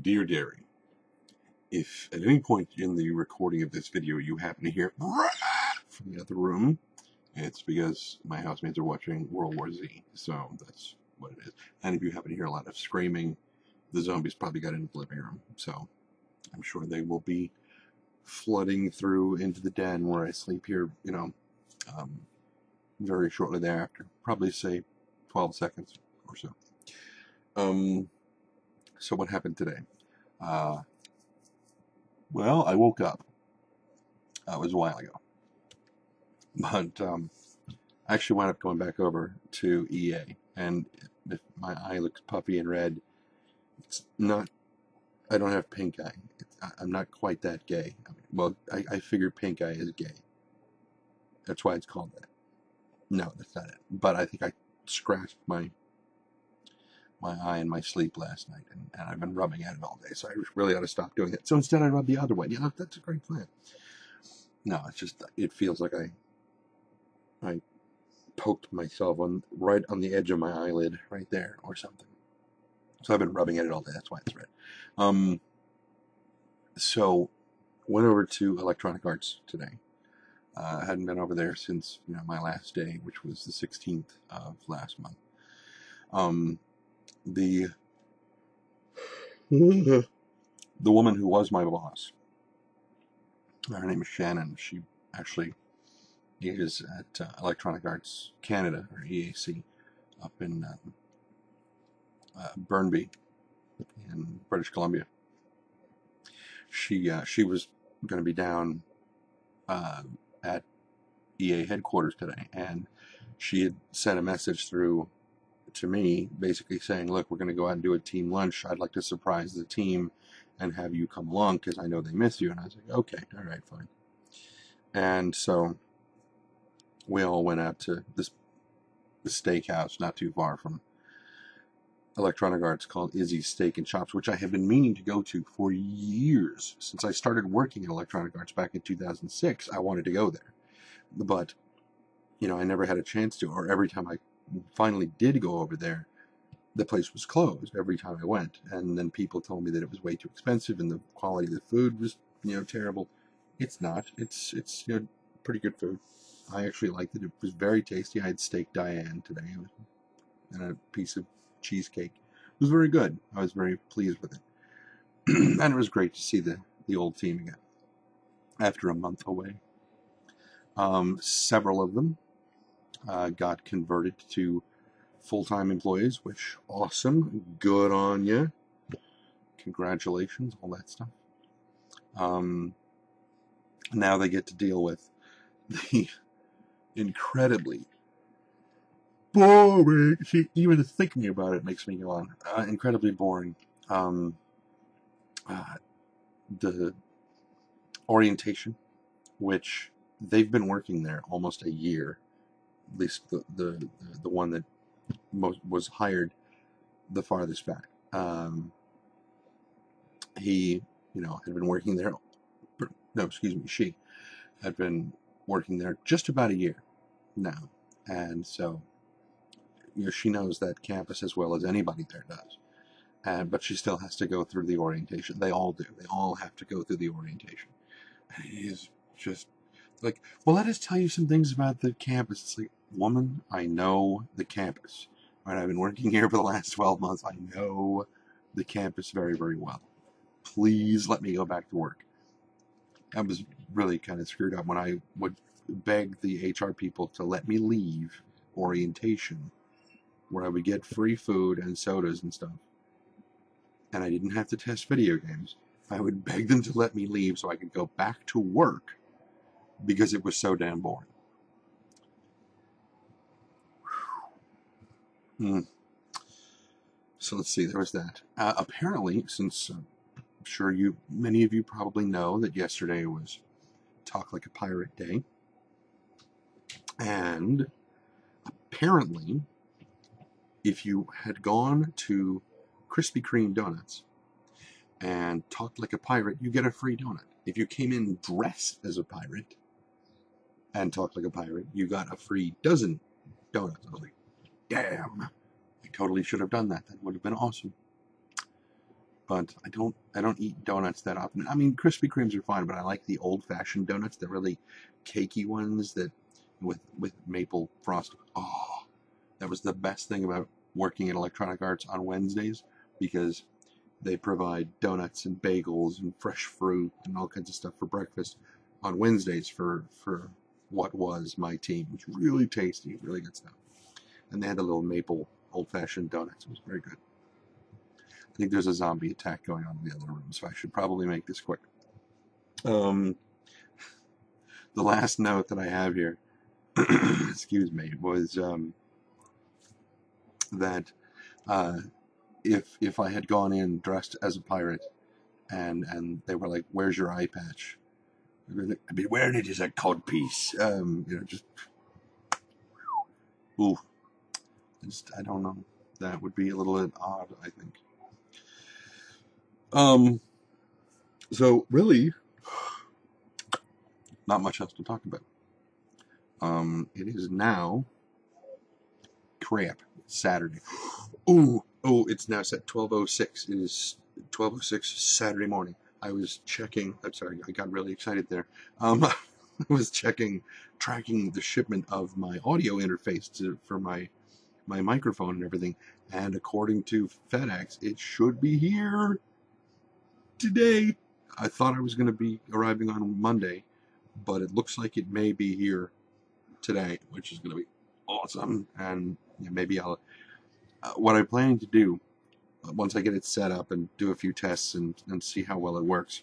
Dear Derry, if at any point in the recording of this video you happen to hear from the other room, it's because my housemates are watching World War Z, so that's what it is. And if you happen to hear a lot of screaming, the zombies probably got into the living room, so I'm sure they will be flooding through into the den where I sleep here, very shortly thereafter. Probably say 12 seconds or so. So what happened today? Well, I woke up. It was a while ago. But I actually wound up going back over to EA. And if my eye looks puffy and red, it's not, I don't have pink eye. I'm not quite that gay. I figured pink eye is gay. That's why it's called that. No, that's not it. But I think I scratched my eye in my sleep last night, and I've been rubbing at it all day, so I really ought to stop doing that. So instead I rub the other way. Yeah, that's a great plan. No, it's just, it feels like I poked myself right on the edge of my eyelid, right there, or something. So I've been rubbing at it all day, that's why it's red. So went over to Electronic Arts today. I hadn't been over there since, my last day, which was the 16th of last month. The woman who was my boss, her name is Shannon. She actually is at Electronic Arts Canada, or EAC, up in Burnaby in British Columbia. She was going to be down at EA headquarters today, and she had sent a message through to me basically saying, look, we're going to go out and do a team lunch. I'd like to surprise the team and have you come along because I know they miss you. And I was like, okay, all right, fine. And so we all went out to this steakhouse not too far from Electronic Arts called Izzy's Steak and Chops, which I have been meaning to go to for years. Since I started working at Electronic Arts back in 2006, I wanted to go there. But, I never had a chance to, or every time I finally did go over there, the place was closed every time I went. And then people told me that it was way too expensive and the quality of the food was, terrible. It's not. It's pretty good food. I actually liked it. It was very tasty. I had steak Diane today and a piece of cheesecake. It was very good. I was very pleased with it. And it was great to see the old team again after a month away. Several of them got converted to full-time employees, which awesome. Good on you. Congratulations, all that stuff. Now they get to deal with the incredibly boring. See, even thinking about it makes me yawn. Incredibly boring. The orientation, which they've been working there almost a year. At least the one that was hired the farthest back. He, had been working there. No, excuse me. She had been working there just about a year now, and so she knows that campus as well as anybody there does. But she still has to go through the orientation. They all do. They all have to go through the orientation. And it is just like, well, let us tell you some things about the campus. It's like, woman, I know the campus. Right? I've been working here for the last 12 months. I know the campus very, very well. Please let me go back to work. I was really kind of screwed up when I would beg the HR people to let me leave orientation, where I would get free food and sodas and stuff, and I didn't have to test video games. I would beg them to let me leave so I could go back to work because it was so damn boring. So let's see, there was that. Apparently, since I'm sure many of you probably know that yesterday was Talk Like a Pirate Day, and apparently, if you had gone to Krispy Kreme donuts and talked like a pirate, you get a free donut. If you came in dressed as a pirate and talked like a pirate, you got a free dozen donuts. I was like, damn, I totally should have done that. That would have been awesome. but I don't eat donuts that often. I mean, Krispy Kremes are fine, but I like the old-fashioned donuts, the really cakey ones that with maple frosting. Oh, that was the best thing about working at Electronic Arts on Wednesdays, because they provide donuts and bagels and fresh fruit and all kinds of stuff for breakfast on Wednesdays for what was my team. It was really tasty, really good stuff. And they had a little maple old-fashioned donuts. It was very good. I think there's a zombie attack going on in the other room, so I should probably make this quick. The last note that I have here, excuse me, was that if I had gone in dressed as a pirate and they were like, "Where's your eye patch?" I'd be wearing it as a codpiece. Just ooh, I don't know. That would be a little bit odd, I think. So really, not much else to talk about. It is now crap. Saturday. Oh, it's now set 12:06. It is 12:06 Saturday morning. I was checking. I'm sorry, I got really excited there. I was tracking the shipment of my audio interface for my microphone and everything. And according to FedEx, it should be here today. I thought I was going to be arriving on Monday, but it looks like it may be here today, which is going to be awesome. And maybe I'll. What I'm planning to do once I get it set up and do a few tests and see how well it works.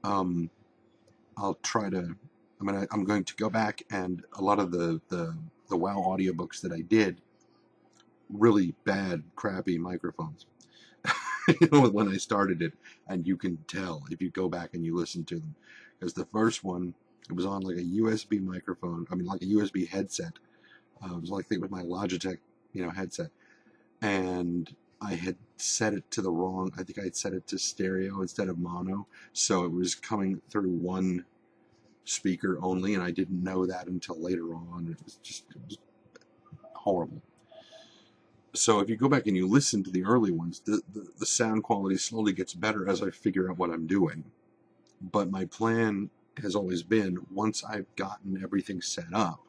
I'll try to. I'm going to go back, and a lot of the WoW audiobooks that I did, really bad, crappy microphones. When I started it, and you can tell if you go back and you listen to them, because the first one, it was on like a USB microphone. Like a USB headset. It was like with my Logitech, headset, and I had set it to the wrong. I think I had set it to stereo instead of mono, so it was coming through one speaker only, and I didn't know that until later on. It was horrible. So if you go back and you listen to the early ones, the sound quality slowly gets better as I figure out what I'm doing. But my plan has always been, once I've gotten everything set up,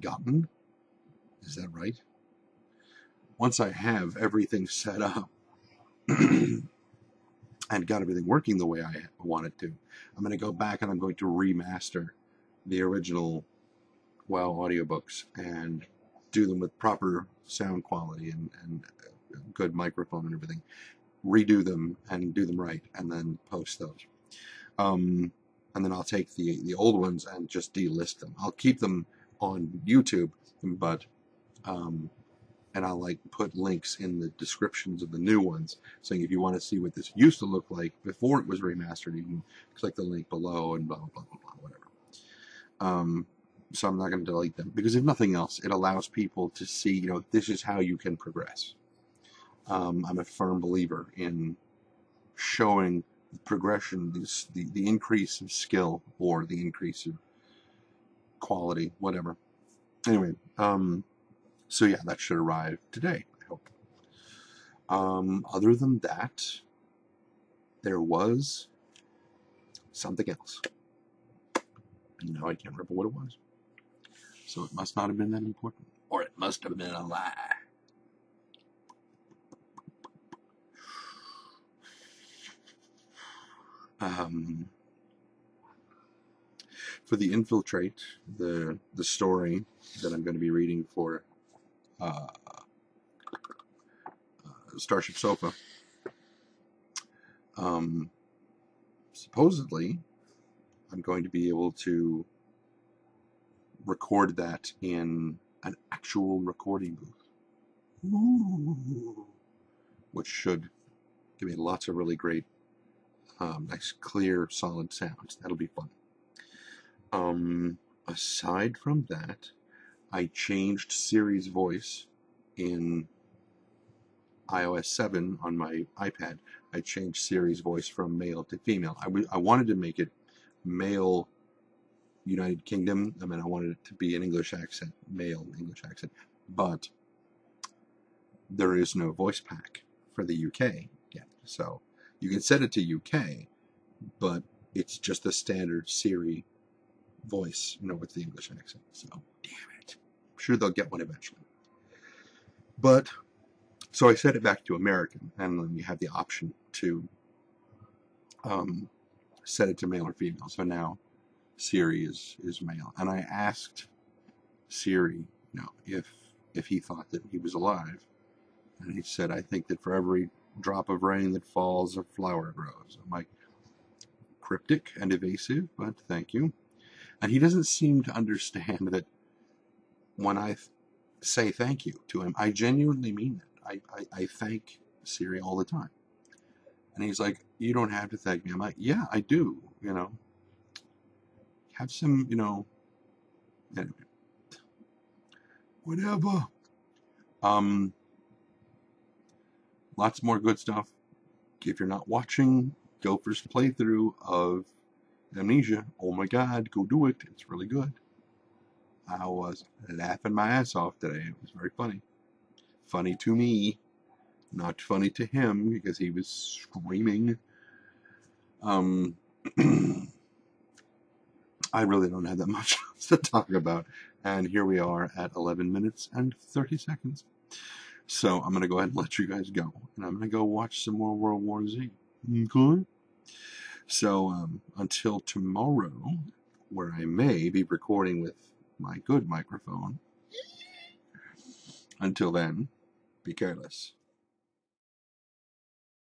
is that right? Once I have everything set up and got everything working the way I want it to, I'm going to go back and I'm going to remaster the original WoW audiobooks and do them with proper sound quality and good microphone and everything. Redo them and do them right, and then post those. And then I'll take the old ones and just delist them. I'll keep them on YouTube, but and I'll put links in the descriptions of the new ones, saying if you want to see what this used to look like before it was remastered, you can click the link below and blah blah blah blah whatever. So I'm not going to delete them, because if nothing else, it allows people to see, this is how you can progress. I'm a firm believer in showing progression, the increase of skill or the increase of quality, whatever. Anyway, so yeah, that should arrive today, I hope. Other than that, there was something else. And now I can't remember what it was. So it must not have been that important. Or it must have been a lie. For the Infiltrate, the story that I'm going to be reading for Starship Sofa, supposedly I'm going to be able to record that in an actual recording booth. Ooh. Which should give me lots of really great, nice, clear, solid sounds. That'll be fun. Aside from that, I changed Siri's voice in iOS 7 on my iPad. I changed Siri's voice from male to female. I wanted to make it male United Kingdom. I wanted it to be an English accent, male English accent. But there is no voice pack for the UK yet. So you can set it to UK, but it's just the standard Siri voice, with the English accent. So, damn it. I'm sure they'll get one eventually. But, so I set it back to American, and then you have the option to set it to male or female. So now Siri is male. And I asked Siri, if he thought that he was alive. And he said, I think that for every drop of rain that falls, a flower grows. I'm like, cryptic and evasive, but thank you. And he doesn't seem to understand that when I say thank you to him, I genuinely mean it. I thank Siri all the time. And he's like, you don't have to thank me. I'm like, yeah, I do, Have some, anyway. Whatever. Lots more good stuff. If you're not watching Gopher's playthrough of Amnesia, oh my god, go do it. It's really good. I was laughing my ass off today. It was very funny. Funny to me, not funny to him because he was screaming. I really don't have that much else to talk about. And here we are at 11 minutes and 30 seconds. So I'm going to go ahead and let you guys go. And I'm going to go watch some more World War Z. Okay? So until tomorrow, where I may be recording with my good microphone. Until then, be careless.